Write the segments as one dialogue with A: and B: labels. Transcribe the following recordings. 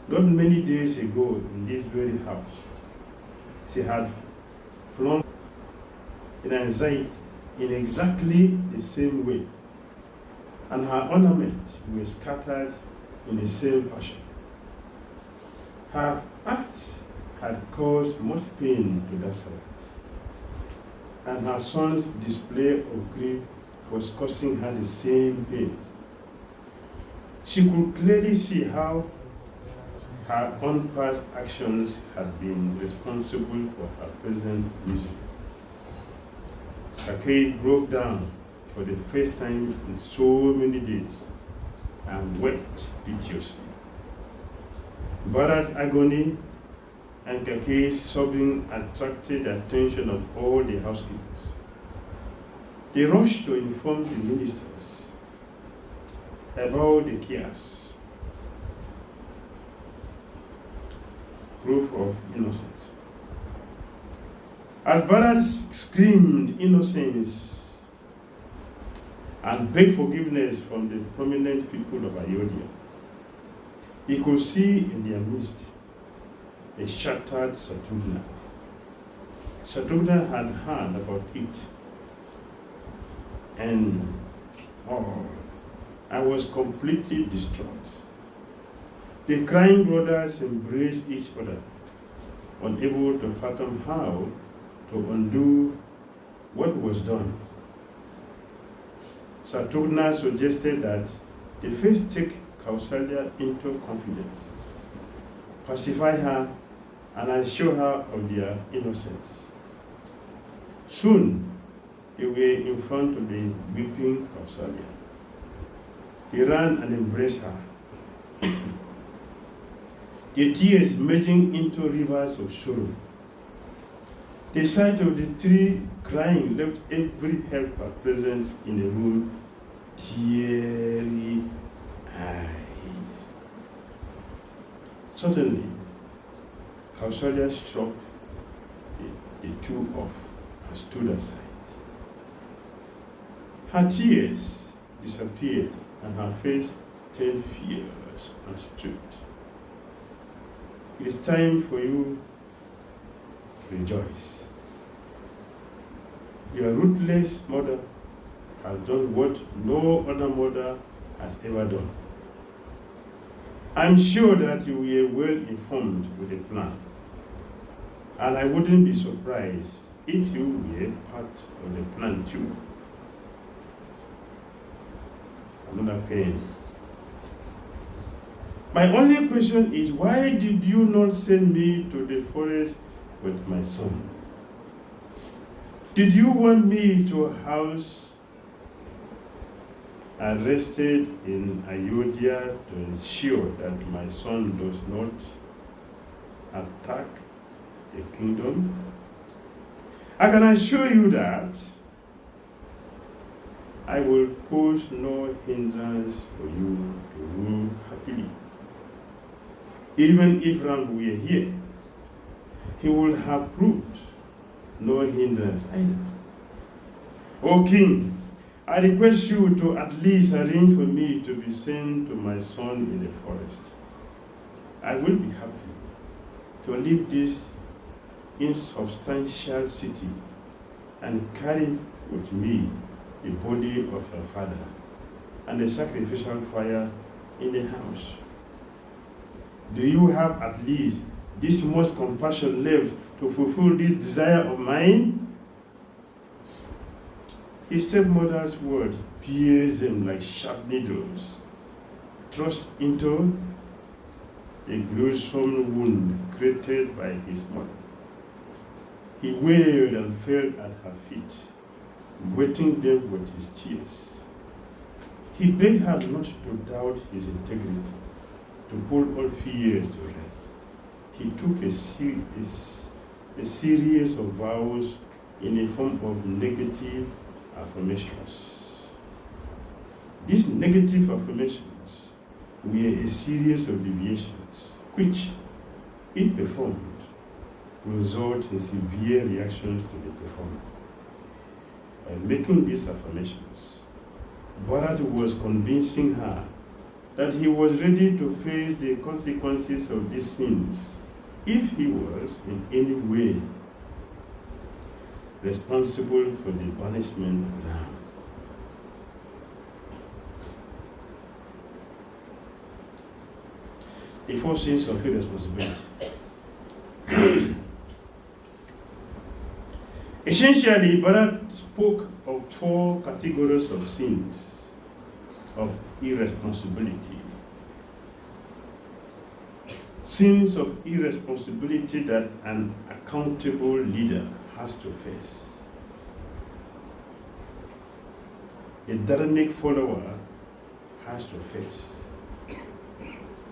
A: Not many days ago, in this very house, she had flown in anxiety in exactly the same way, and her ornaments were scattered in the same fashion. Her act had caused much pain to that side, and her son's display of grief was causing her the same pain. She could clearly see how her own past actions had been responsible for her present misery. Takei broke down for the first time in so many days and wept piteously. Bharat's agony and Takei's sobbing attracted the attention of all the housekeepers. They rushed to inform the ministers about the chaos. Proof of innocence. As Bharat screamed innocence and begged forgiveness from the prominent people of Ayodhya, he could see in their midst a shattered Satrughna. Satrughna had heard about it, and I was completely distraught. The crying brothers embraced each other, unable to fathom how to undo what was done. Satrughna suggested that they first take Kausalya into confidence, pacify her, and assure her of their innocence. Soon, they were in front of the weeping Kausalya. They ran and embraced her, the tears merging into rivers of sorrow. The sight of the three crying left every helper present in the room teary-eyed. Suddenly, Kausalya struck the two off and stood aside. Her tears disappeared and her face turned fierce and strict. It is time for you to rejoice. Your ruthless mother has done what no other mother has ever done. I'm sure that you were well informed with the plan, and I wouldn't be surprised if you were part of the plan too. It's another pain. My only question is, why did you not send me to the forest with my son? Did you want me to house arrested in Ayodhya to ensure that my son does not attack the kingdom? I can assure you that I will pose no hindrance for you to rule happily. Even if Ram were here, he would have proved no hindrance either. O king, I request you to at least arrange for me to be sent to my son in the forest. I will be happy to leave this insubstantial city and carry with me the body of your father and the sacrificial fire in the house. Do you have at least this much compassion left to fulfill this desire of mine? His stepmother's words pierced them like sharp needles, thrust into the gruesome wound created by his mother. He wailed and fell at her feet, wetting them with his tears. He begged her not to doubt his integrity, to put all fears to rest. He took a series of vows in the form of negative affirmations. These negative affirmations were a series of deviations, which, if performed, result in severe reactions to the performer. By making these affirmations, Bharat was convincing her that he was ready to face the consequences of these sins if he was in any way responsible for the banishment of Ram. The four sins of irresponsibility. Essentially, Bharat spoke of four categories of sins of irresponsibility. Sins of irresponsibility that an accountable leader has to face. A dharmic follower has to face.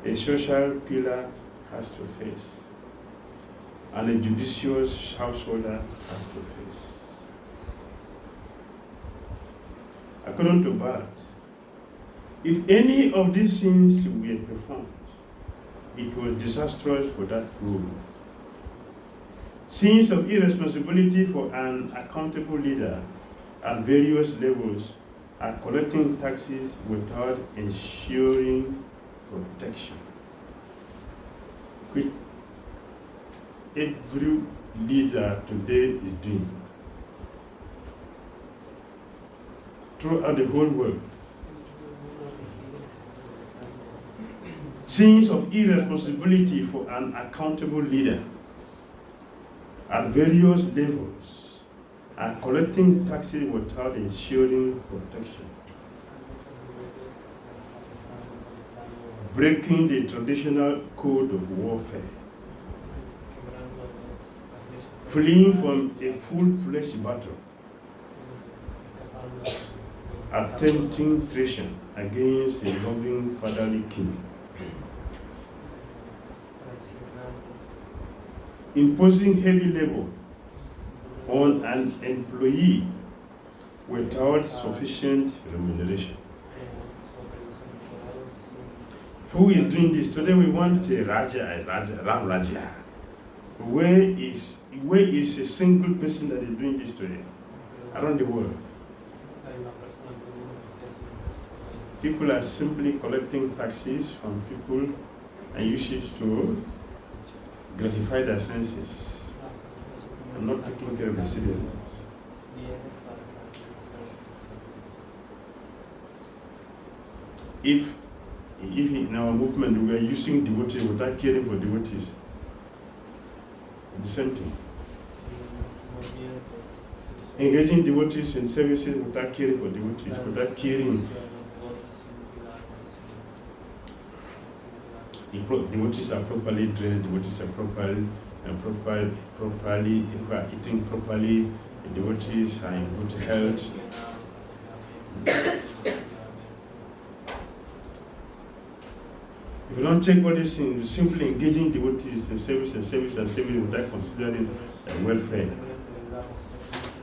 A: A social pillar has to face. And a judicious householder has to face. According to Bharat, if any of these sins were performed, it was disastrous for that rule. Sins of irresponsibility for an accountable leader at various levels are collecting taxes without ensuring protection, which every leader today is doing throughout the whole world. Sins of irresponsibility for an accountable leader at various levels are collecting taxes without ensuring protection, breaking the traditional code of warfare, fleeing from a full-fledged battle, attempting treason against a loving fatherly king, imposing heavy labor on an employee without sufficient remuneration. Who is doing this? Today we want a Ram Raja. Where is a single person that is doing this today around the world? People are simply collecting taxes from people and use it to gratify their senses and not taking care of the citizens. If in our movement we are using devotees without caring for devotees, the same thing. Engaging devotees in services without caring for devotees, without caring. Devotees are properly dressed, devotees are properly eating properly, devotees are in good health. If you don't check all these things, simply engaging devotees in service without considering their welfare,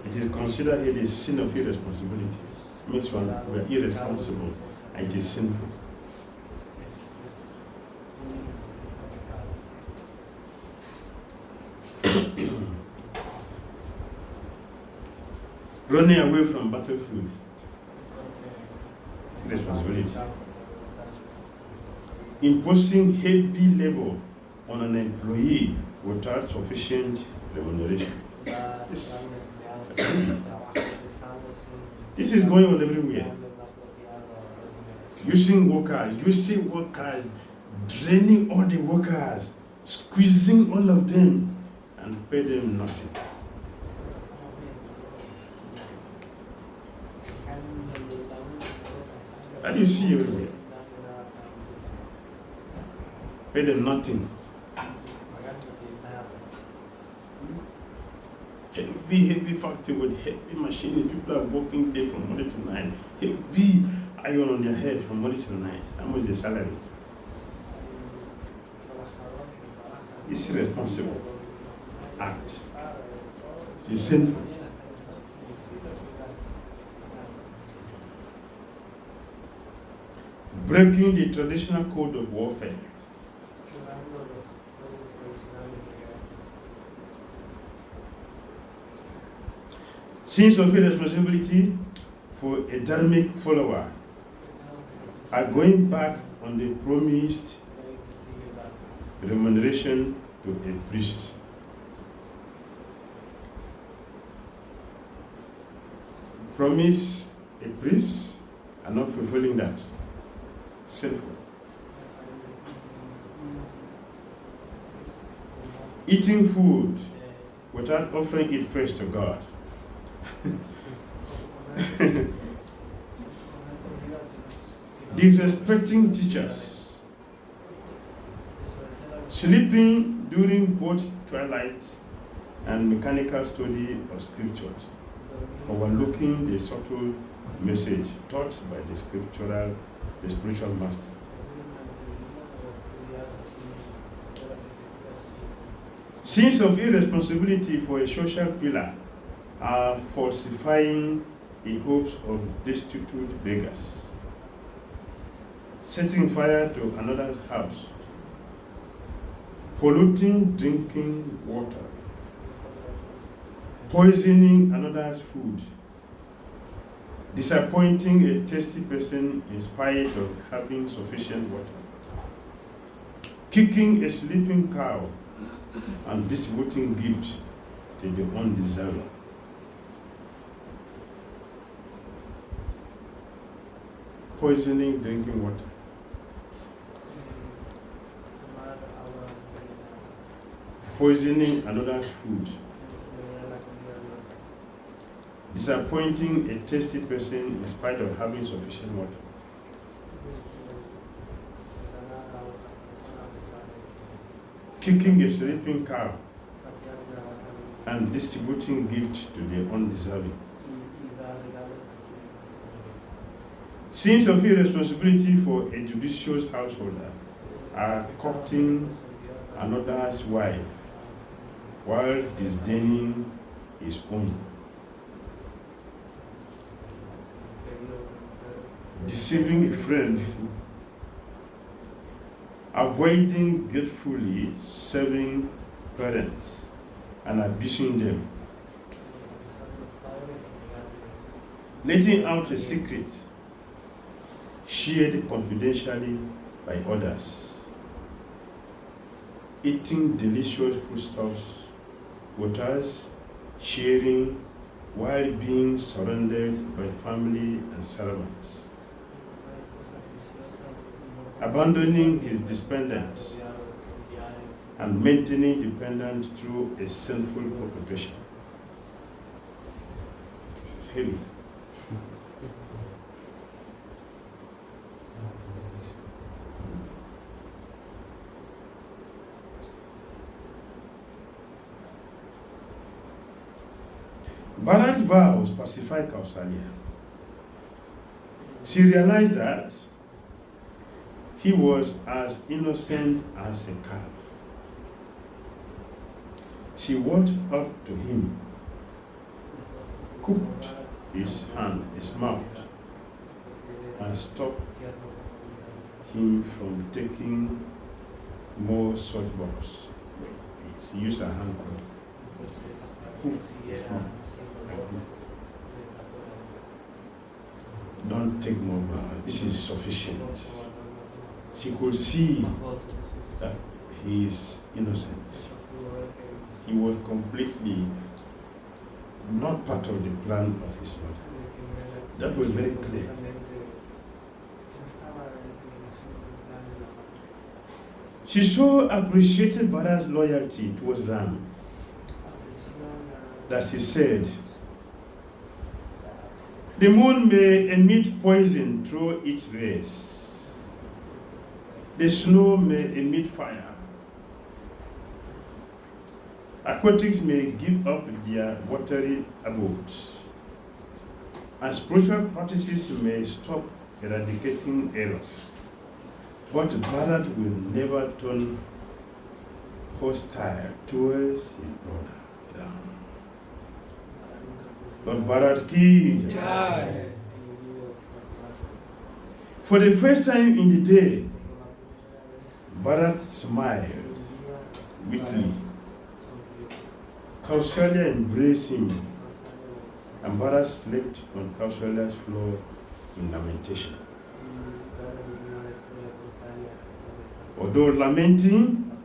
A: it is considered a sin of irresponsibility. It means we are irresponsible and it is sinful. Running away from battlefield, responsibility. Imposing heavy labor on an employee without sufficient remuneration. This is going on everywhere. Using workers, draining all the workers, squeezing all of them, and pay them nothing. How do you see everywhere? Pay them nothing. Heavy factory with heavy machinery. People are working there from morning to night. Heavy iron on their head from morning to night. How much is the salary? It's irresponsible act. It's sinful. Breaking the traditional code of warfare. Sins of irresponsibility for a dharmic follower are going back on the promised remuneration to a priest. Promise a priest and not fulfilling that. Sinful. Eating food without offering it first to God. Disrespecting teachers. Sleeping during both twilight and mechanical study of scriptures. Overlooking the subtle message taught by the spiritual master. Sins of irresponsibility for a social pillar are falsifying the hopes of destitute beggars, setting fire to another's house, polluting drinking water, poisoning another's food, disappointing a thirsty person in spite of having sufficient water, kicking a sleeping cow, and distributing gifts to the undeserving. Poisoning drinking water. Poisoning another's food. Disappointing a thirsty person in spite of having sufficient water. Kicking a sleeping cow and distributing gifts to the undeserving. Sins of irresponsibility for a judicious householder are courting another's wife while disdaining his own. Deceiving a friend, avoiding gratefully serving parents and abusing them, letting out a secret shared confidentially by others, eating delicious foodstuffs with us, sharing while being surrounded by family and servants, abandoning his dependents and maintaining dependence through a sinful occupation. This is heavy. Bharat's vows pacified Kausalya. She realized that he was as innocent as a calf. She walked up to him, cupped his mouth, and stopped him from taking more such vows. She used her hand to cup his mouth. Don't take more vows. This is sufficient. She could see that he is innocent. He was completely not part of the plan of his mother. That was very clear. She so appreciated Bharat's loyalty towards Ram that she said, "The moon may emit poison through its rays. The snow may emit fire. Aquatics may give up their watery abodes. And spiritual practices may stop eradicating errors. But Bharat will never turn hostile towards his brother Ram." But Bharat ki jai. For the first time in the day, Bharat smiled weakly. Kausalya embraced him, and Bharat slept on Kausalya's floor in lamentation. Although lamenting,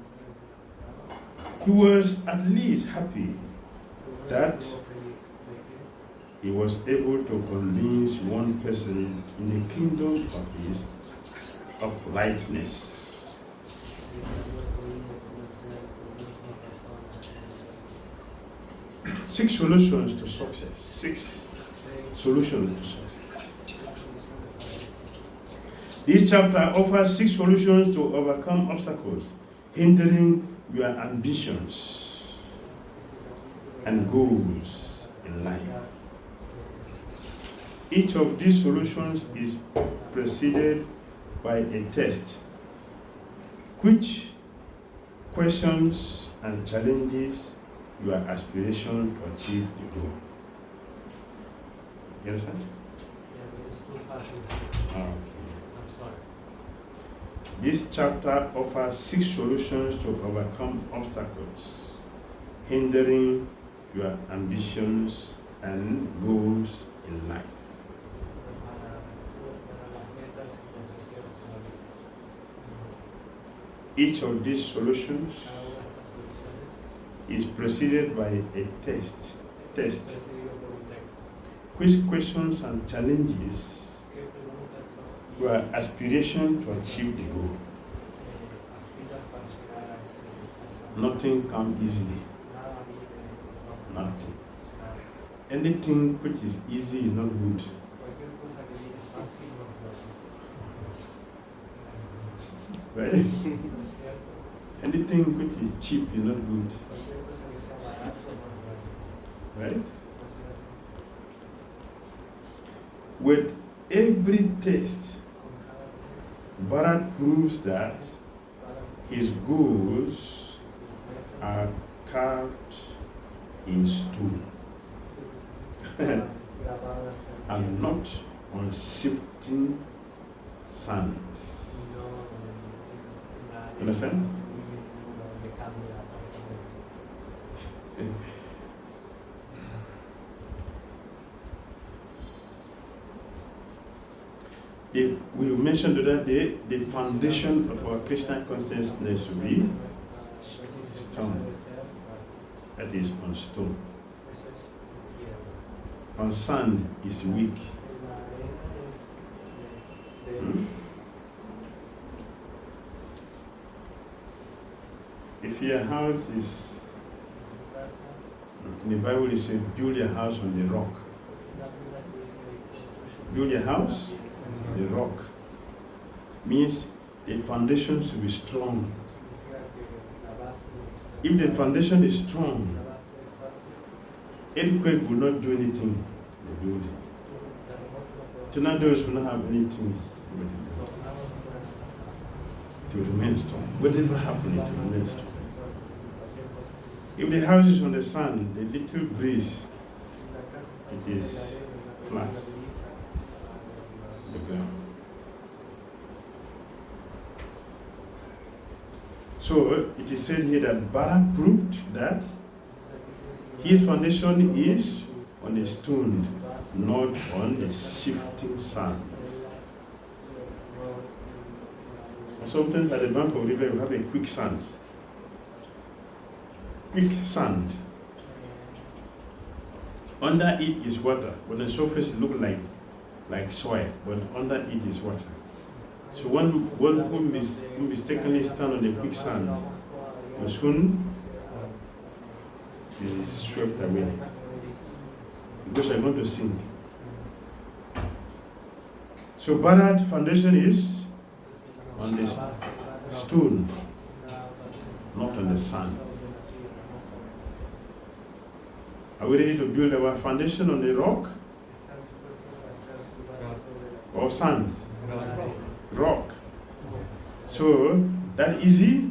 A: he was at least happy that he was able to convince one person in the kingdom of his uprightness. 6 solutions to success. 6 solutions to success. This chapter offers 6 solutions to overcome obstacles hindering your ambitions and goals in life. Each of these solutions is preceded by a test, which questions and challenges your aspiration to achieve the goal. You understand?
B: Yeah, it's too fast.
A: Okay.
B: I'm sorry.
A: This chapter offers 6 solutions to overcome obstacles hindering your ambitions and goals in life. Each of these solutions is preceded by a test, which questions and challenges your aspiration to achieve the goal. Nothing comes easily. Nothing. Anything which is easy is not good. Right? Anything which is cheap is not good. Right? With every test, Bharat proves that his goals are carved in stone and not on shifting sand. Understand? We mentioned the other day, the foundation of our Christian consciousness to be stone. That is on stone. On sand is weak. If your house is, in the Bible it says, build your house on the rock. Build your house on the rock. Means the foundation should be strong. If the foundation is strong, earthquake will not do anything to the building. Tornadoes will not have anything to remain strong. Whatever happens, it will remain strong. If the house is on the sand, the little breeze, it is flat. The ground. So it is said here that Bharat proved that his foundation is on a stone, not on the shifting sand. Sometimes at the bank of the river, you have a quicksand. Quicksand. Under it is water. On the surface, it looks like soil, but under it is water. So one who mistakenly stand on the quicksand will soon be swept away because you're going to sink. So Bharat foundation is on the stone, not on the sand. Are we ready to build our foundation on the rock or sand? Rock. So that easy?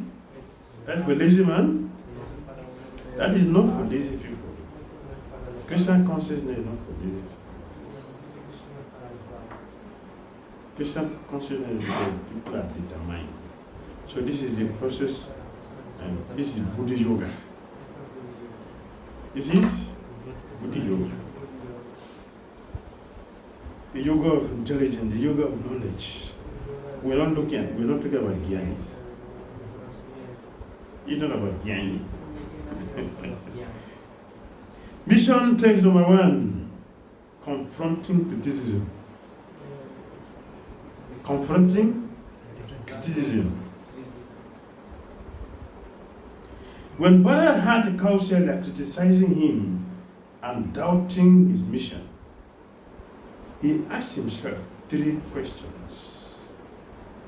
A: That for lazy man? That is not for lazy people. Christian consciousness is not for lazy people. Christian consciousness is for people that are determined. So this is the process, and this is Buddha yoga. This is Buddha yoga. The yoga of intelligence, the yoga of knowledge. We're not talking about Gyanis. It's not about Yanni. Mission text number 1, confronting criticism. Confronting criticism. When Bala had the counselor criticizing him and doubting his mission, he asked himself 3 questions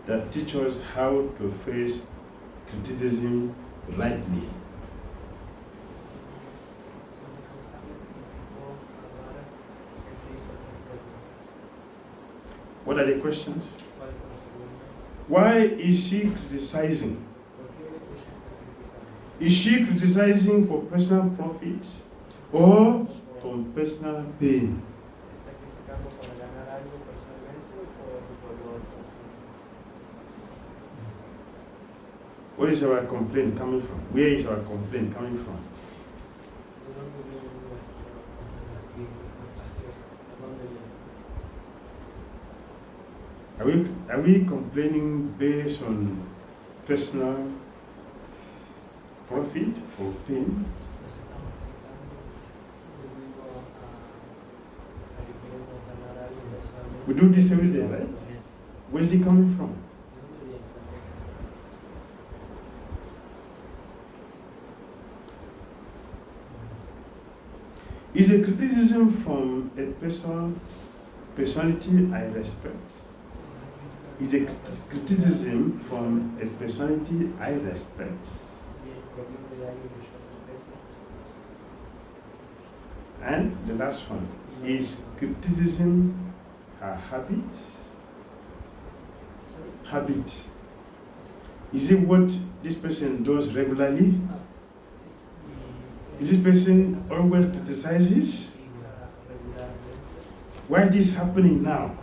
A: that teach us how to face criticism rightly. What are the questions? Why is she criticizing? Is she criticizing for personal profit or from personal pain? Where is our complaint coming from? Where is our complaint coming from? Are we complaining based on personal profit or pain? We do this every day, right? Where is it coming from? Is a criticism from a personality I respect? Is a criticism from a personality I respect? And the last one, is criticism a habit? Habit. Is it what this person does regularly? Is this person always criticizes? Why is this happening now?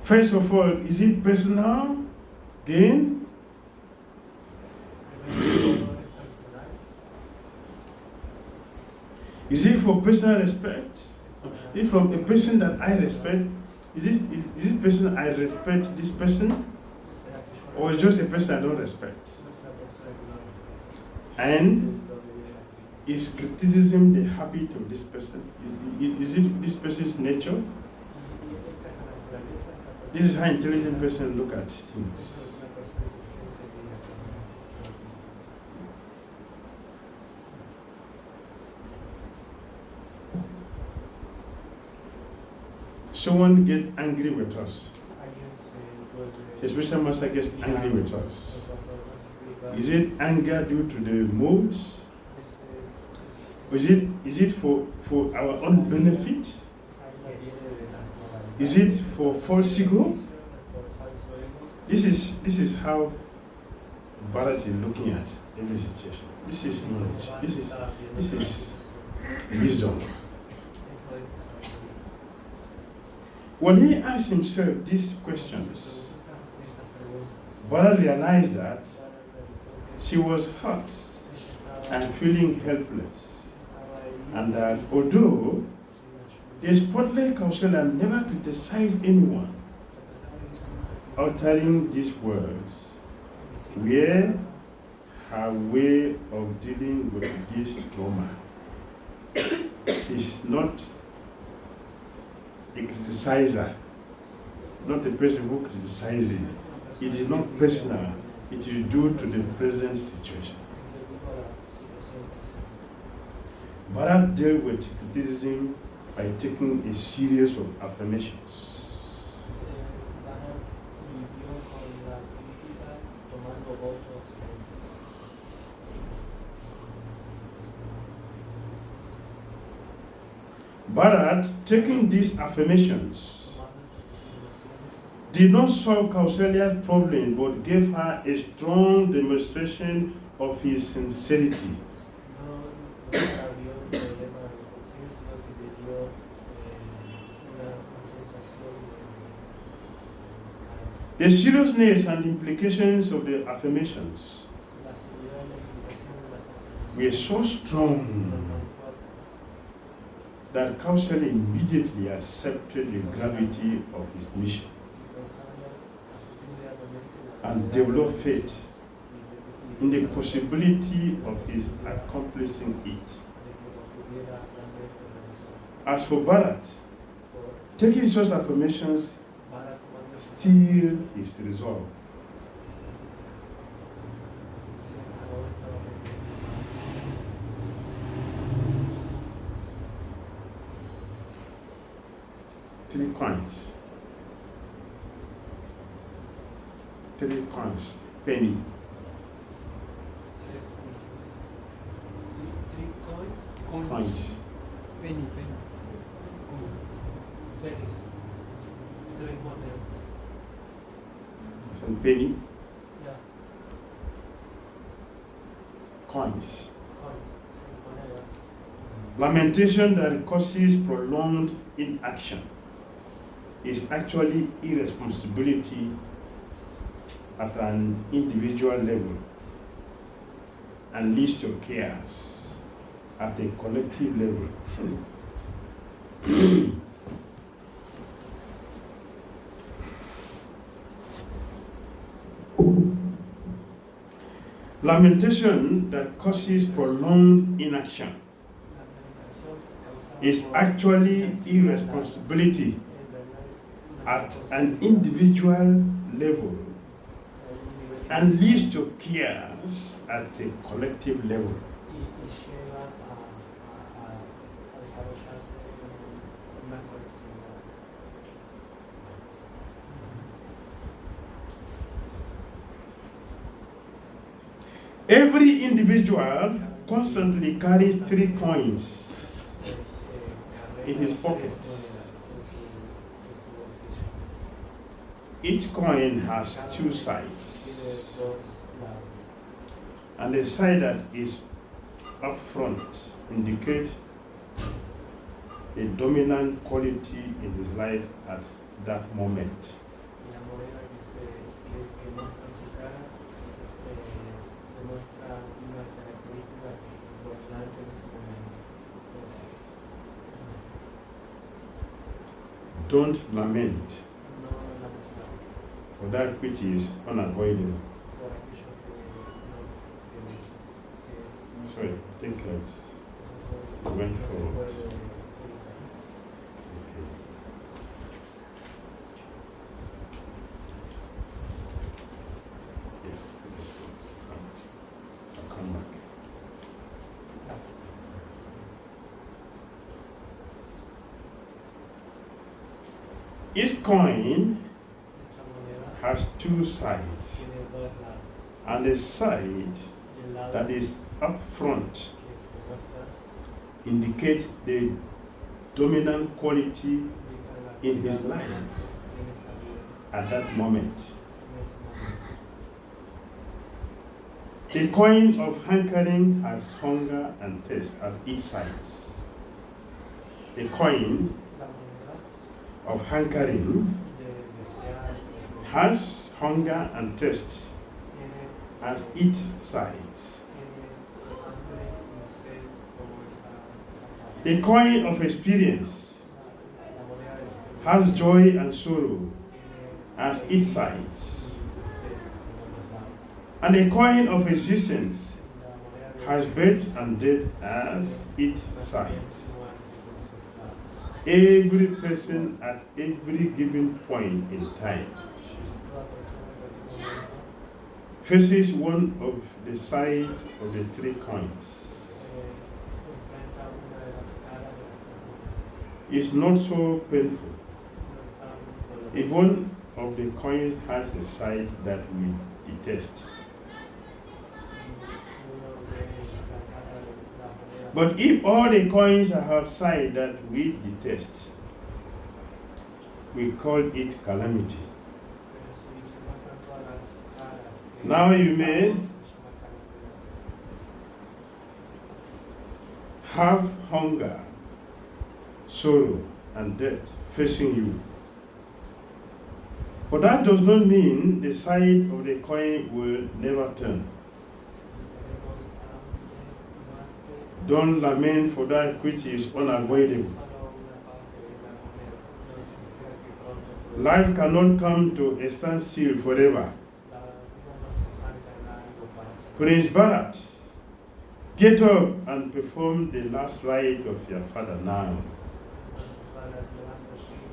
A: First of all, is it personal gain? Is it for personal respect? Is it from a person that I respect? Is this person I respect this person? Or is just a person I don't respect? And is criticism the habit of this person? Is it this person's nature? This is how intelligent person look at things. Someone get angry with us. The special master gets angry with us. Is it anger due to the moods? Or is it for our own benefit? Is it for false ego? This is how Bharat is looking at every situation. This is knowledge. This is wisdom. When he asked himself these questions, Bharat realized that she was hurt and feeling helpless, and that although the spotlight counselor never criticized anyone, uttering these words were her way of dealing with this trauma. She's not a criticizer, not a person who criticizes. It is not personal, it is due to the present situation. Bharat dealt with criticism by taking a series of affirmations. Bharat, taking these affirmations, did not solve Kausalia's problem, but gave her a strong demonstration of his sincerity. The seriousness and implications of the affirmations were so strong that Kaushal immediately accepted the gravity of his mission and developed faith in the possibility of his accomplishing it. As for Bharat, taking such affirmations still his resolve. Three coins, penny. Coins.
B: Penny. Pennies. Three models.
A: Some penny,
B: Yeah.
A: coins.
B: Coins. Same models.
A: Lamentation that causes prolonged inaction is actually irresponsibility at an individual level and leads to chaos at a collective level. Lamentation that causes prolonged inaction is actually irresponsibility at an individual level and leads to chaos at a collective level. Every individual constantly carries 3 coins in his pocket. Each coin has 2 sides, and the side that is up front indicates the dominant quality in his life at that moment. Don't lament for that which is unavoidable. Sorry, I think let's went for. Okay. Yes, this is I'll come back. Each coin has 2 sides, and the side that is up front indicates the dominant quality in his life at that moment. The coin of hankering has hunger and thirst at each side. The coin of hankering has hunger and thirst as each side. The coin of experience has joy and sorrow as its sides. And the coin of existence has birth and death as its sides. Every person at every given point in time faces one of the sides of the 3 coins. It's not so painful if one of the coins has a side that we detest. But if all the coins have side that we detest, we call it calamity. Now you may have hunger, sorrow, and death facing you. But that does not mean the side of the coin will never turn. Don't lament for that which is unavoidable. Life cannot come to a standstill forever. Prince Bharat, get up and perform the last rite of your father now.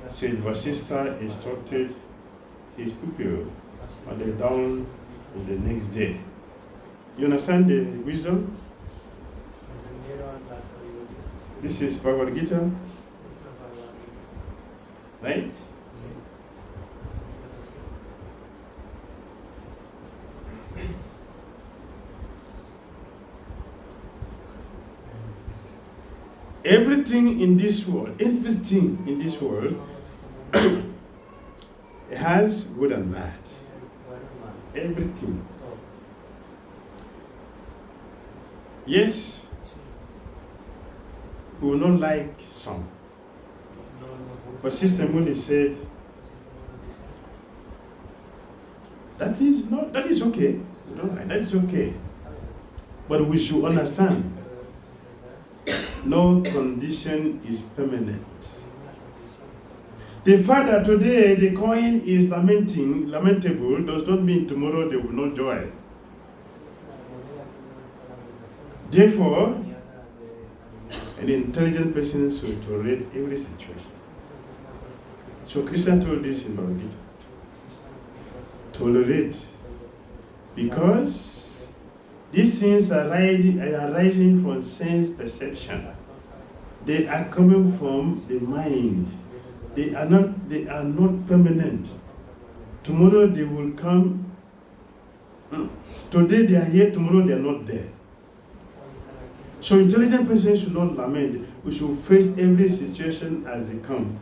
A: Saint Vasista instructed his pupil on the dawn of the next day. You understand the wisdom? This is Bhagavad Gita, right? Everything in this world has good and bad. Everything. Yes, we will not like some. But Sister Muni said, that is okay. We don't like, that is okay. But we should understand, no condition is permanent. The fact that today the coin is lamentable does not mean tomorrow they will not joy. Therefore, an intelligent person should tolerate every situation. So Krishna told this in Bhagavad Gita. Tolerate. Because these things are arising from sense perception. They are coming from the mind. They are not permanent. Tomorrow they will come. Today they are here, tomorrow they are not there. So intelligent person should not lament. We should face every situation as they come.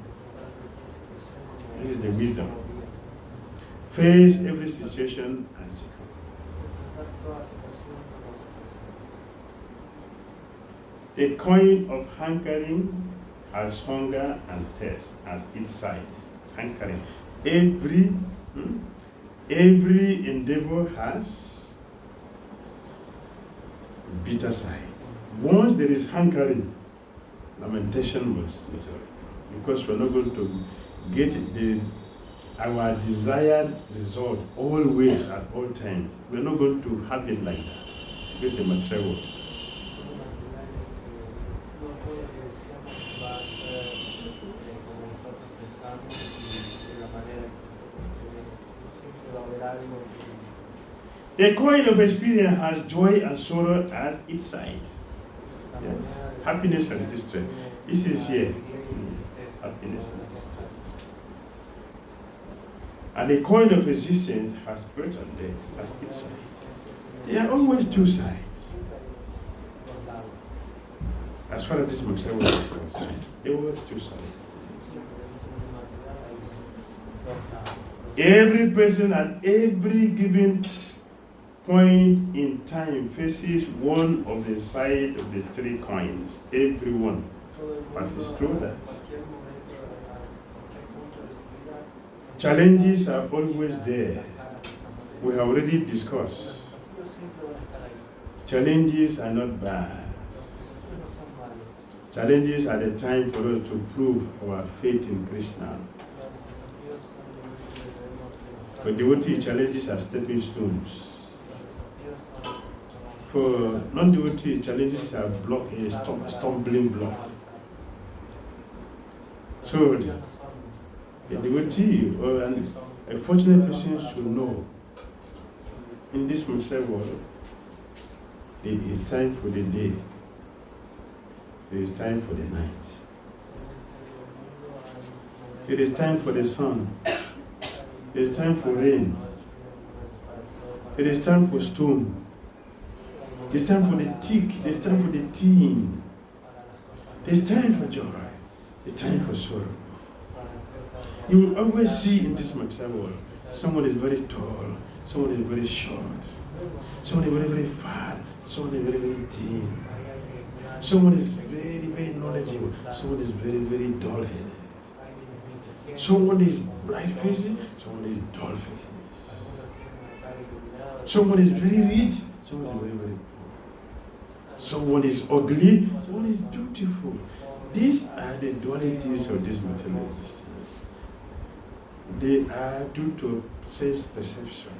A: This is the wisdom. Face every situation as they come. The coin of hankering has hunger and thirst as its side. Hankering. Every endeavor has bitter side. Once there is hankering, lamentation must mature. Because we're not going to get our desired result always at all times. We're not going to have it like that. It's a material world. The coin of experience has joy and sorrow as its side. Yes. Happiness and distress. This is here. Happiness and distress. And the coin of existence has birth and death as its side. There are always two sides. As far as this material is concerned, there was two sides. Every person at every given point in time faces one of the side of the three coins. Everyone. But it's true that challenges are always there. We have already discussed. Challenges are not bad. Challenges are the time for us to prove our faith in Krishna. For devotee, challenges are stepping stones. For non-devotee, challenges are stumbling block. So a devotee or a fortunate person should know in this material world, it is time for the day. It is time for the night. It is time for the sun. It is time for rain. It is time for storm. It is time for the thick. It is time for the thin. It is time for joy. It is time for sorrow. You will always see in this material world, someone is very tall, someone is very short, someone is very, very fat, someone is very, very thin. Someone is very, very knowledgeable, someone is very, very dull-headed. Someone is bright-faced, someone is dull-faced. Someone is very rich, someone is very, very poor. Someone is ugly, someone is beautiful. These are the dualities of this material existence. They are due to sense perception.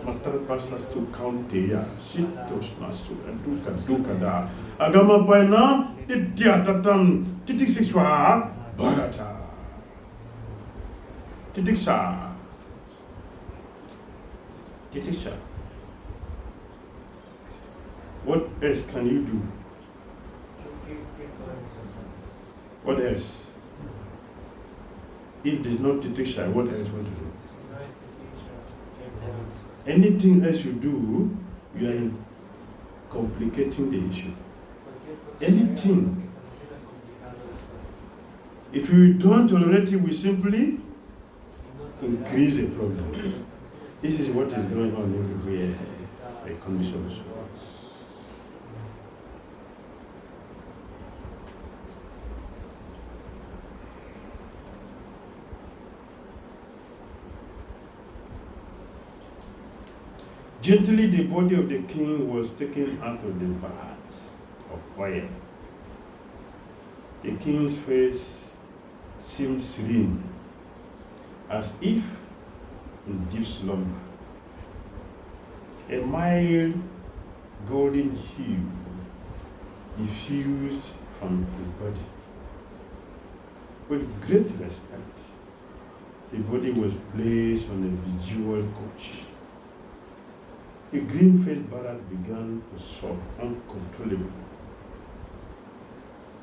A: Matar pasas tu kaunteya, sitos masu, duka da. Agama paina, ditya tatam, titik siswa, bharata. Titik sa. Titik sa. What else can you do? What else? If there's no titisha, what else want to do? Anything else you do, you are complicating the issue. Anything. If you don't tolerate it, we simply increase the problem. This is what is going on everywhere. The conditions. Gently, the body of the king was taken out of the vat of oil. The king's face seemed serene, as if in deep slumber. A mild golden hue diffused from his body. With great respect, the body was placed on a bejeweled couch. The green-faced Bharat began to sob uncontrollably.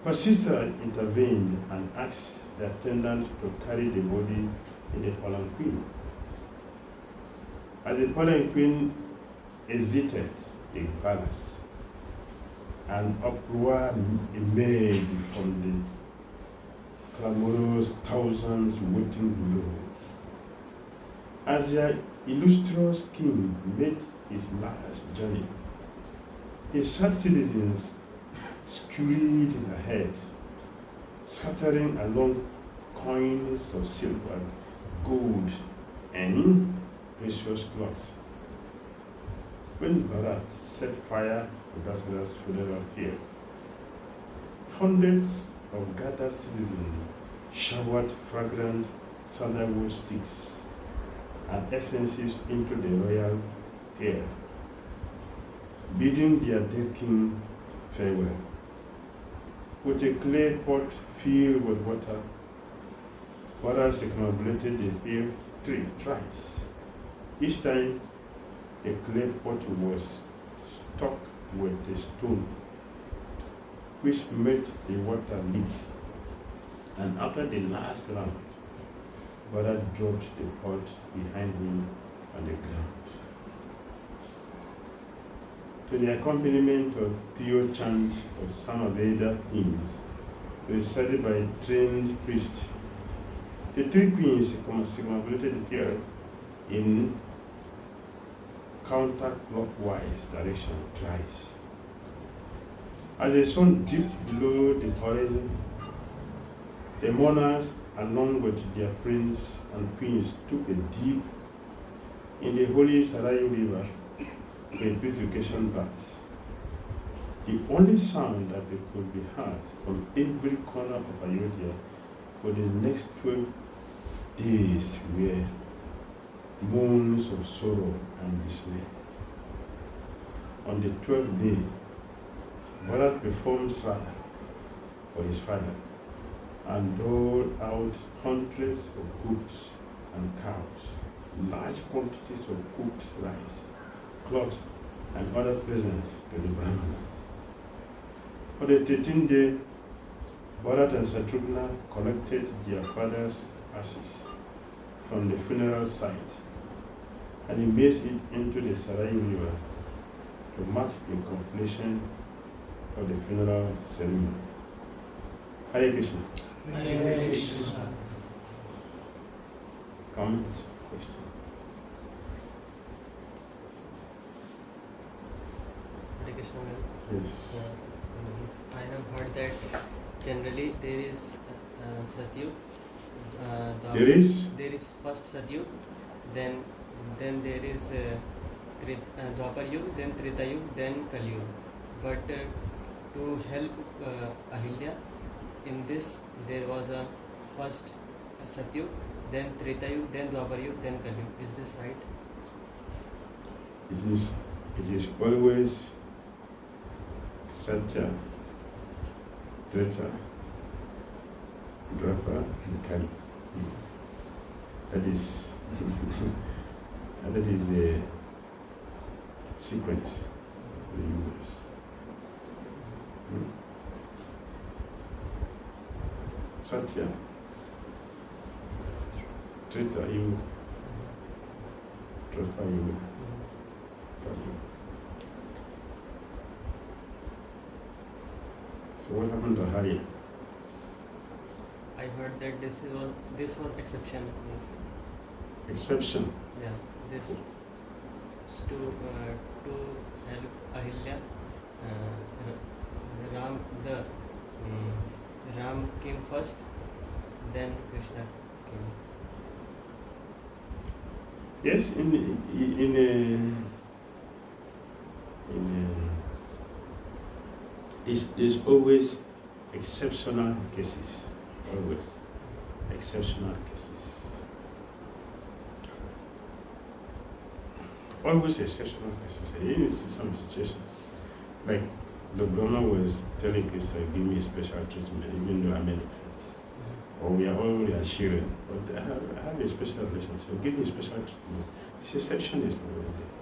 A: Pasista intervened and asked the attendant to carry the body in the palanquin. As the palanquin exited the palace, an uproar emerged from the clamorous thousands waiting below. As their illustrious king made his last journey, the sad citizens scurried ahead, scattering along coins of silver, gold, and precious cloths. When Bharat set fire to Dasara's funeral here, hundreds of gathered citizens showered fragrant sandalwood sticks and essences into the royal air, bidding their dead king farewell. With a clay pot filled with water, Bharat circumambulated the air thrice. Each time, a clay pot was stuck with a stone, which made the water leak. And after the last round, Bharat dropped the pot behind him on the ground. To the accompaniment of pure chant of Samaveda hymns, recited by trained priests, the three queens circumambulated the earth in counterclockwise direction thrice. As the sun dipped below the horizon, the mourners, along with their prince and queens, took a dip in the holy Sarayu River for a purification bath. The only sound that could be heard from every corner of Ayodhya for the next 12 days were moans of sorrow and dismay. On the 12th day, Bharat performed Sraddha for his father and doled out hundreds of goats and cows, large quantities of cooked rice, cloth, and other presents to the Brahmanas. For the 13th day, Bharat and Satrughna collected their father's ashes from the funeral site and immersed it into the Sarayu River to mark the completion of the funeral ceremony. Hare Krishna.
B: Hare Krishna.
A: Comment? Question?
C: Hare Krishna.
A: Yes.
C: I have heard that generally there is Satyug.
A: There is?
C: There is first Satyug, then there is Dwapar Yug, then Treta Yug, then Kali Yug. But to help Ahilya. In this, there was a first Satyug, then Tretayug, then Dwapar-yug, then Kali-yug. Is this right?
A: It is always Satya, Treta, Dwapar, and Kali. That is the sequence of the universe. Satya, Treta, you, Dwapar, you, Kali. So what happened to Harya?
C: I heard that this was exception. Yes.
A: Exception.
C: Yeah. This is to help Ahilya. Ram came first, then Krishna came.
A: Yes, there's always exceptional cases. Always exceptional cases. Always exceptional cases. You see some situations like the Brahma was telling Krishna, "Give me special treatment, even though I'm an offense." Or we are all reassuring, but I have a special relationship. Give me special treatment. This exception is always there.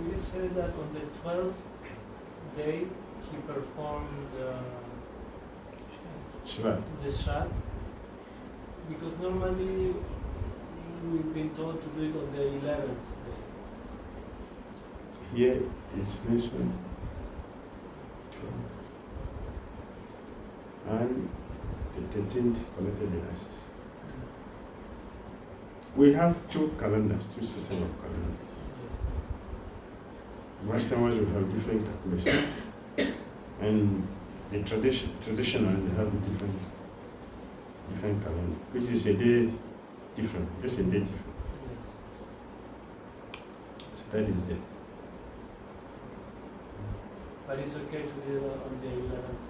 B: You said that on the 12th day he performed
A: Sure.
B: the Shraddha, because normally we've been told to do it on the 11th day.
A: Here it's mentioned 12. And the 13th collected the ashes. We have two calendars, two systems of calendars. Westerners will have different calculations, and the traditional they have a different calendar, which is a day different, just a day different. So that is there.
B: But it's okay to do it on the 11th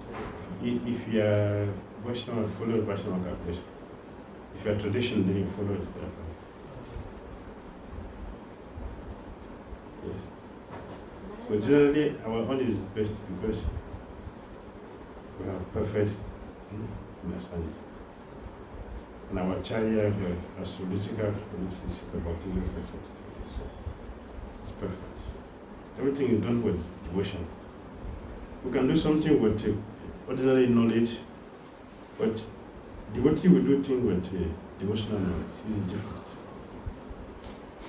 B: day.
A: If you are Vaishnava, follow Vaishnava calculation. If you are traditional, then you follow the calculation. Yes. But generally, our own is best because we have perfect understanding. And our charya, the astrological is about 2 years and so it's perfect. Everything is done with devotion. We can do something with ordinary knowledge, but devotee will do things with devotional knowledge. It's different.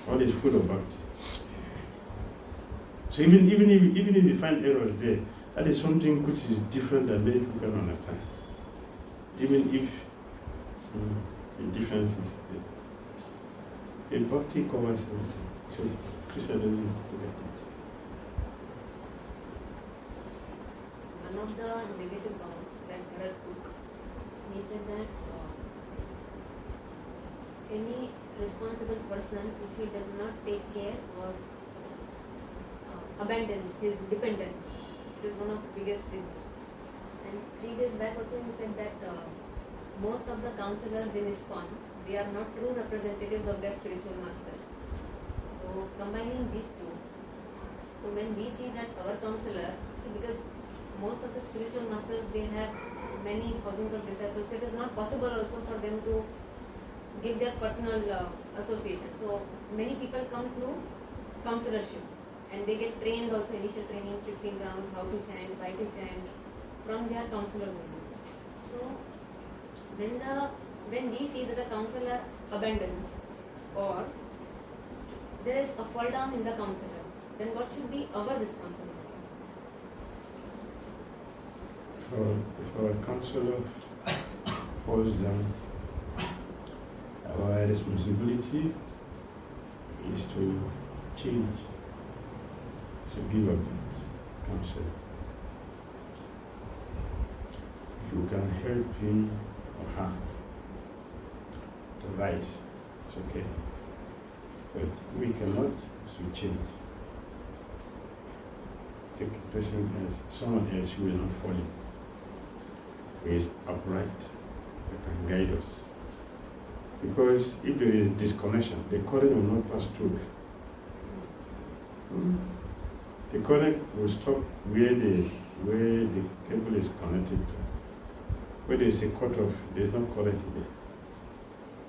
A: All is full of bhakti. So even if you find errors there, that is something which is different that many people can understand. Even if the difference is there. In bhakti covers everything. So Krishna doesn't forget it.
D: One of the negative points that Bharat took, he said that any responsible person, if he does not take care or abandons his dependence, it is one of the biggest sins. And 3 days back also he said that most of the counselors in ISKCON, they are not true representatives of their spiritual master. So combining these two, so when we see that our counselor, see, because most of the spiritual masters, they have many thousands of disciples, it is not possible also for them to give their personal association. So many people come through counselorship and they get trained also, initial training, 16 rounds, how to chant, why to chant, from their counselors only. So when we see that the counselor abandons or there is a fall down in the counselor, then what should be our responsibility?
A: If our counselor falls down, our responsibility is to change, to give up that counsel. If you can help him or her to rise. It's okay. But we cannot, so change. Take a person else, someone else who will not fall in, who is upright, that can guide us. Because if there is disconnection, the current will not pass through. The current will stop where the cable is connected to. Where there is a cutoff, there is no current there.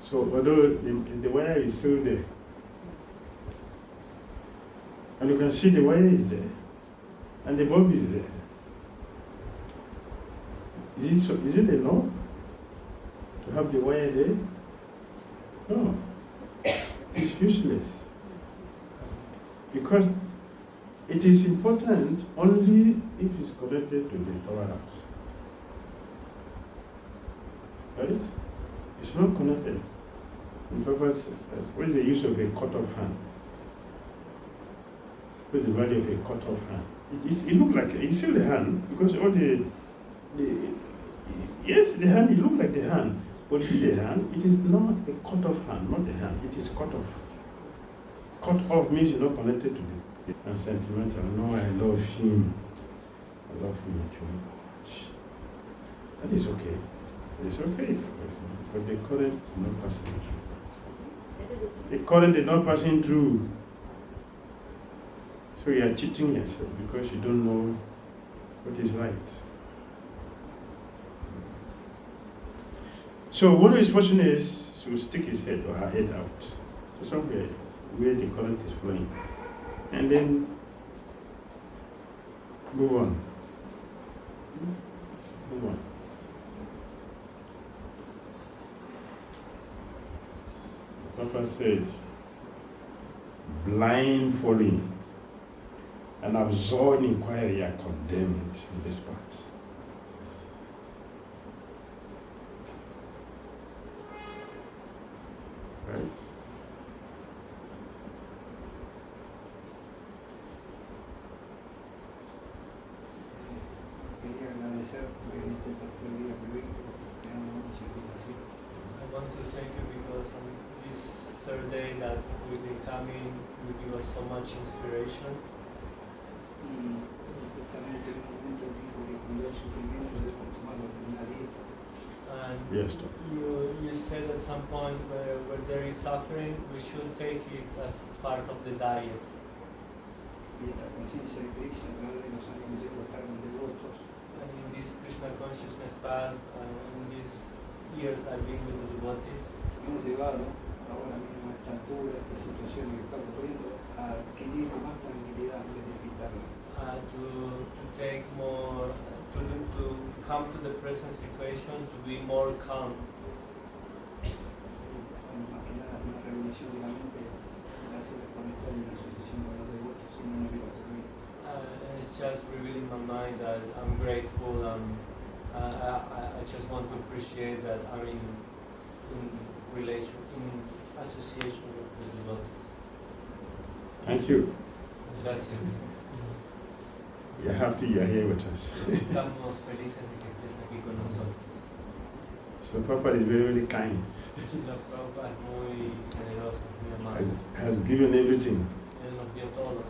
A: So although the wire is still there, and you can see the wire is there, and the bulb is there. Is it enough to have the wire there? No. It's useless. Because it is important only if it's connected to the power house. Right? It's not connected. In purpose, what is the use of a cut-off hand? What is the value of a cut-off hand? It looks like it's still the hand because all yes, the hand. It looks like the hand, but is it the hand? It is not a cut-off hand, not the hand. It is cut off. Cut off means you're not connected to it. And sentimental. No, I love him. I love him too much. That is okay. It's okay, but the current is not passing through. The current is not passing through. So you are cheating yourself because you don't know what is right. So one of his fortunate is to stick his head or her head out to somewhere else where the current is flowing. And then move on. Move on. Papa said, blind following and absurd inquiry are condemned in this part. Right?
B: I want to thank you because on this third day that we've been coming, you give us so much inspiration. And
A: Yes,
B: you said at some point where there is suffering, we should take it as part of the diet. And in this Krishna consciousness path, in these years I've been with the devotees,
E: hemos llevado ahora mismo a esta altura, esta situación que está ocurriendo, a adquirir más tranquilidad en vez de quitarla.
B: to take more, to come to the present situation, to be more calm.
E: Más que nada, una revelación de la mente hace desconectar en la asociación con los devotos, si no, no hubiera ocurrido.
B: And it's just revealing my mind that I'm grateful. I just want to appreciate that I'm in relation, in association with the devotees.
A: Thank you.
B: Gracias.
A: We are happy you are here with us.
B: Estamos felices de que estés aquí con nosotros.
A: So Papa is very, very kind.
B: La Prabhupada es muy generosa, muy amable.
A: Has given everything.
B: Él nos dio todo.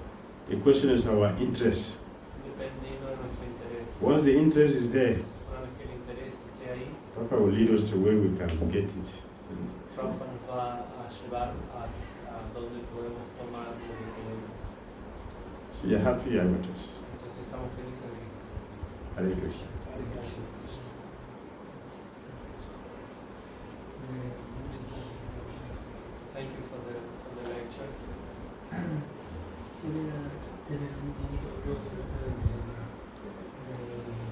A: The question is our interest.
B: Dependiendo de nuestro interés.
A: Once the interest is there,
B: Una vez que el interés esté ahí,
A: Papa will lead us to where we can get it.
B: Prabhupada nos va a llevar a donde podemos tomar lo que queremos.
A: So you're happy you are with us.
B: Entonces estamos felices de que estés aquí.
A: Hare Krishna.
B: Thank you for the lecture.
F: Tiene un punto que acerca de que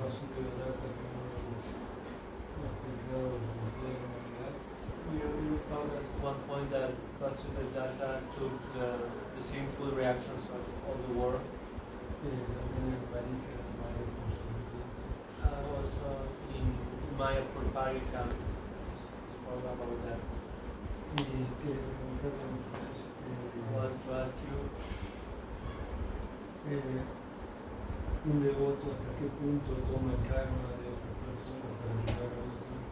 F: Vasudeva también lo ha explicado
B: You told us at one point that Vasudeva took the sinful reactions of all the world.
F: también en Parika, Maya
B: Also in Maya Purparika, spoke about that.
F: y que preguntarle
B: I want to ask you,
F: un devoto hasta qué punto toma el karma de otras personas para ayudar a otros.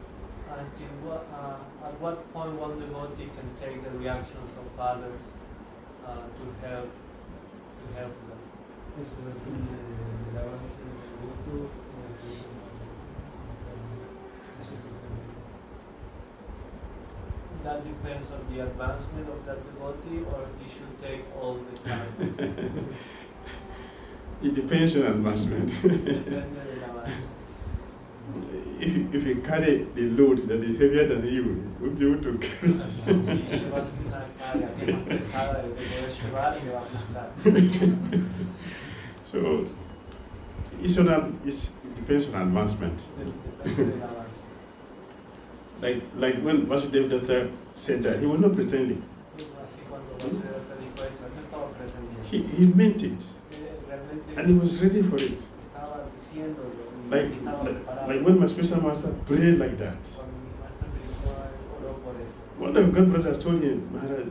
B: At what point one devotee can take the reactions of others to help them?
F: Eso depende del avance del devoto o de su
B: That depends on the advancement of that devotee, or he should take all the time.
A: It depends on advancement.
B: Depende del avance.
A: If you carry the load that is heavier than you will be able to carry it.
B: Si llevas una carga que es más pesada de lo que puedes llevar, le va a aplastar.
A: So it depends on advancement.
B: Depende del avance.
A: Like when Vasudev Datta said that, he was not pretending.
B: Así cuando Vasudeva dijo eso, él no estaba pretendiendo.
A: He meant it,
B: Realmente
A: and he was ready for it.
B: estaba diciéndolo y
A: Like
B: estaba preparado.
A: when my spiritual master prayed like that.
B: Cuando mi maestro predicó, oró por eso.
A: One of God brothers told him, Maharaj,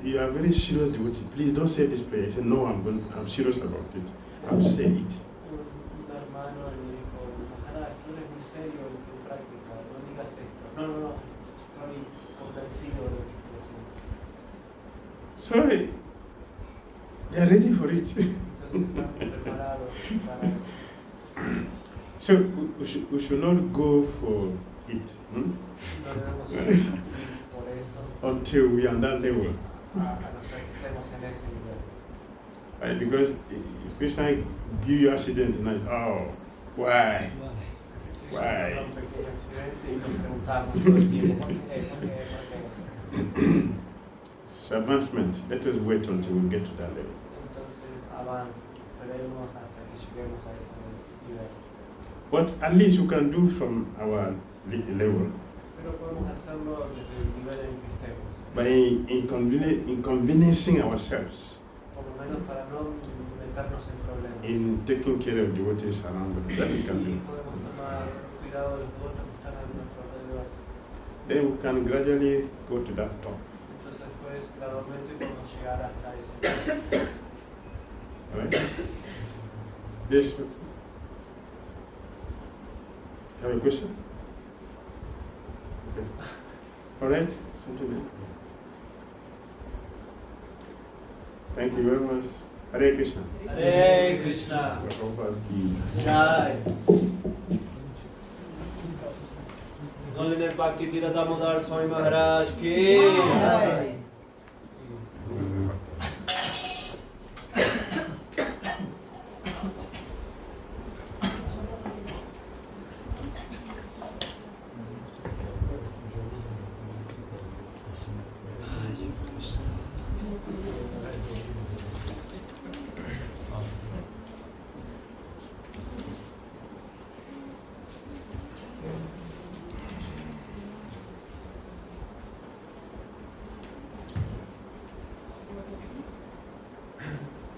A: you are very serious devotee. Please don't say this prayer. He said, no, I'm serious about it. I will say it.
B: Un hermano le dijo, Maharaj, tú eres muy serio en tu práctica, no digas esto. No, estoy convencido de lo que estoy haciendo.
A: So they are ready for it.
B: Entonces estamos preparados para eso.
A: So we should not go for it
B: No debemos ir por eso
A: until we are on that level.
B: a no ser que estemos en ese nivel.
A: Right? Because if Krishna give you accident tonight, oh, why? Why?
B: Un pequeño accidente y nos preguntamos todo el tiempo, ¿por qué?
A: It's advancement. Let us wait until we get to that level.
B: Entonces avanza, esperemos hasta que lleguemos a ese nivel.
A: But at least we can do from our level
B: Pero podemos hacerlo desde el nivel en que estemos,
A: by inconveniencing ourselves
B: por lo menos para no meternos en problemas.
A: in taking care of devotees around us. That we can
B: Y
A: do.
B: podemos tomar cuidado de los devotos que están a nuestro alrededor.
A: Then we can gradually go to that top.
B: Entonces pues gradualmente podemos llegar hasta ese nivel.
A: All right? Yes. Have a question? Okay. All right. Something else? Thank you very much. Hare Krishna.
B: Hare Krishna.
A: Prabhupada ki
B: Jai. Golden Bhakti Tira Damodar Swami Maharaj ki Jai.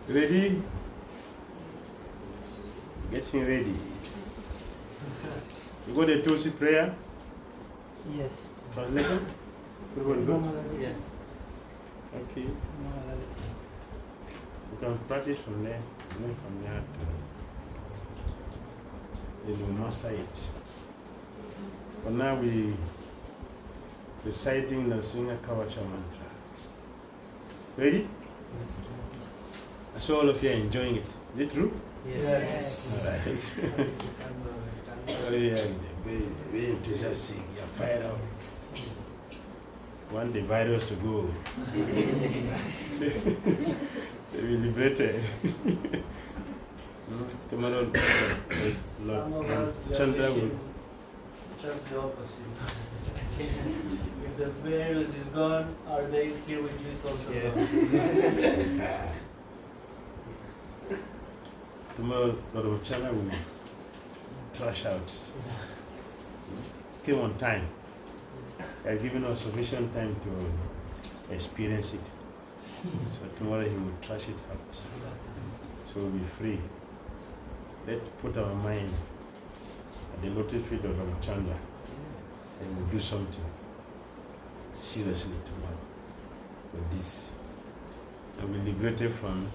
A: Ready? Getting ready. You got a Tulsi prayer?
C: Yes.
A: Translation? Everybody got?
C: Yeah.
A: Okay. We can practice from there, and then from there to then we master it. But now we reciting the Singha Kavacha mantra. Ready? I saw all of you are enjoying it. Is it true?
B: Yes.
A: All right. Very enthusiastic. You're fired up. Want the virus to go. They will liberate it. Tomorrow,
B: Some of us we are
A: Chandra will.
B: wishing just the opposite. If the virus is gone, our days here with you is also gone.
A: Tomorrow, Lord Chandra will trash out. Came on time. They are giving us sufficient time to experience it. So tomorrow he will trash it out. So we'll be free. Let's put our mind at the lotus feet of Ramachandra and we'll do something seriously tomorrow with this. And we'll be liberated from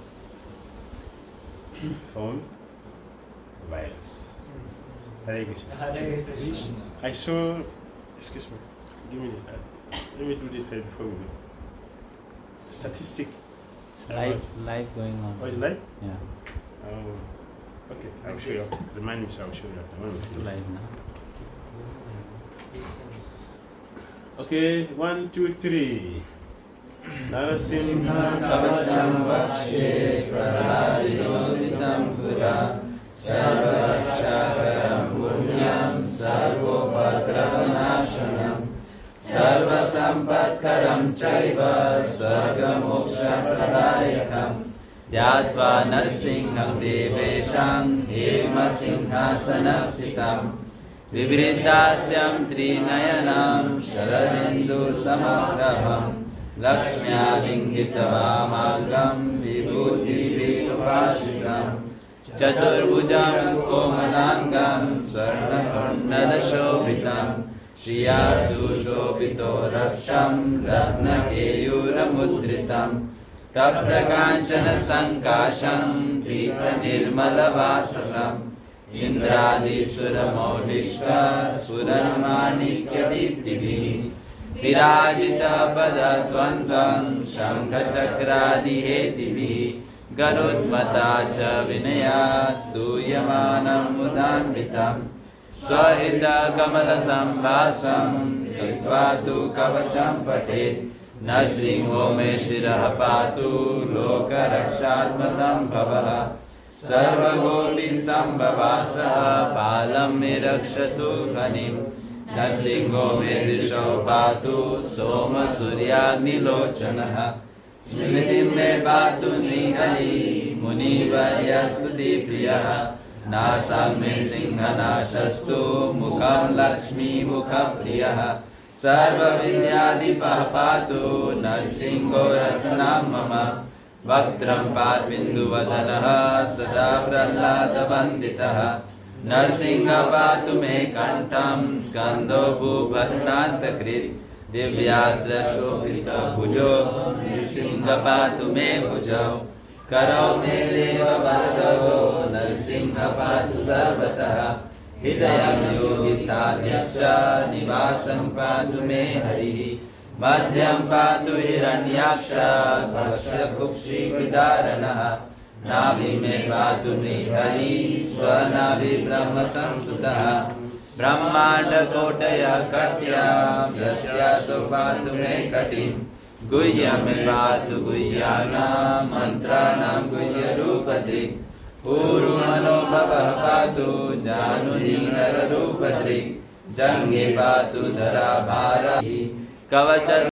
A: virus. Hare Krishna.
B: Hare Krishna.
A: I saw Excuse me. Give me this. Let me do this first before we go. Statistic.
G: It's live going on.
A: Oh, it's live?
G: Yeah.
A: Oh, okay. I'll show you. Remind me, so I'll show you.
G: It's live now.
A: Okay, 1, 2, 3. Narasimha
G: Kavacham vakshe prahladitam pura sarvakshakaram punyam sarvopatravanasanam sarvasampatkaram chaiva sargamokshapradayakam Yatva narsingham devesham hemasinhasanasthitam Vivridasyam trinayanam sharadendu samagraham Lakshmyalingitavamagam vibhuti-virupashikam Chaturbhujam komalangam swarnakarnadashobhitam Shriyasu shobhito rasham ratnakeyuramudritam Taptakanchana sankasham pita-nirmalavasasam Indradi-suramoudishta spuranmanikya-diptibhi Virajita padadvandvam shankha-chakradi-hetivi Garudmata cha vinayat stuyamanam udanvitam Swahita kamala sambhasam Kritva tu kavacham patet Narsingho me shirah patu loka rakshatma sambhavaha Sarvagopi sambhavasaha phalam me rakshatu ghanim Narsingho me disho patu soma suryagni lochanaha Smritim me patu nihari muni varyastuti priyaha Nasam me singhanashastu mukham lakshmi mukha priyaha Sarva vidyadipah patu narsingho rasanam mama Vaktram patvindu vadanaha sada prahlada vanditaha Narsingha patu me kantam skando bhuvarnantakrit Divyasra shobhita bhujo Narsingha patu me bhujau Karo me deva vardho Narsingha patu sarvataha Hidayam yogi sadhyascha Nivasam patu me harihi Madhyam patu hiranyaksha Bhakshya kukshi vidaranaha Navi me patu nihari Swanavi brahma samsutaha Brahmanda kotaya katya Yasya so patu me katim Guhya me patu guhyana Mantranam guhya rupadrik Uru manobhava patu Januni nara rupadrik Jange patu dhara bhara Kavacha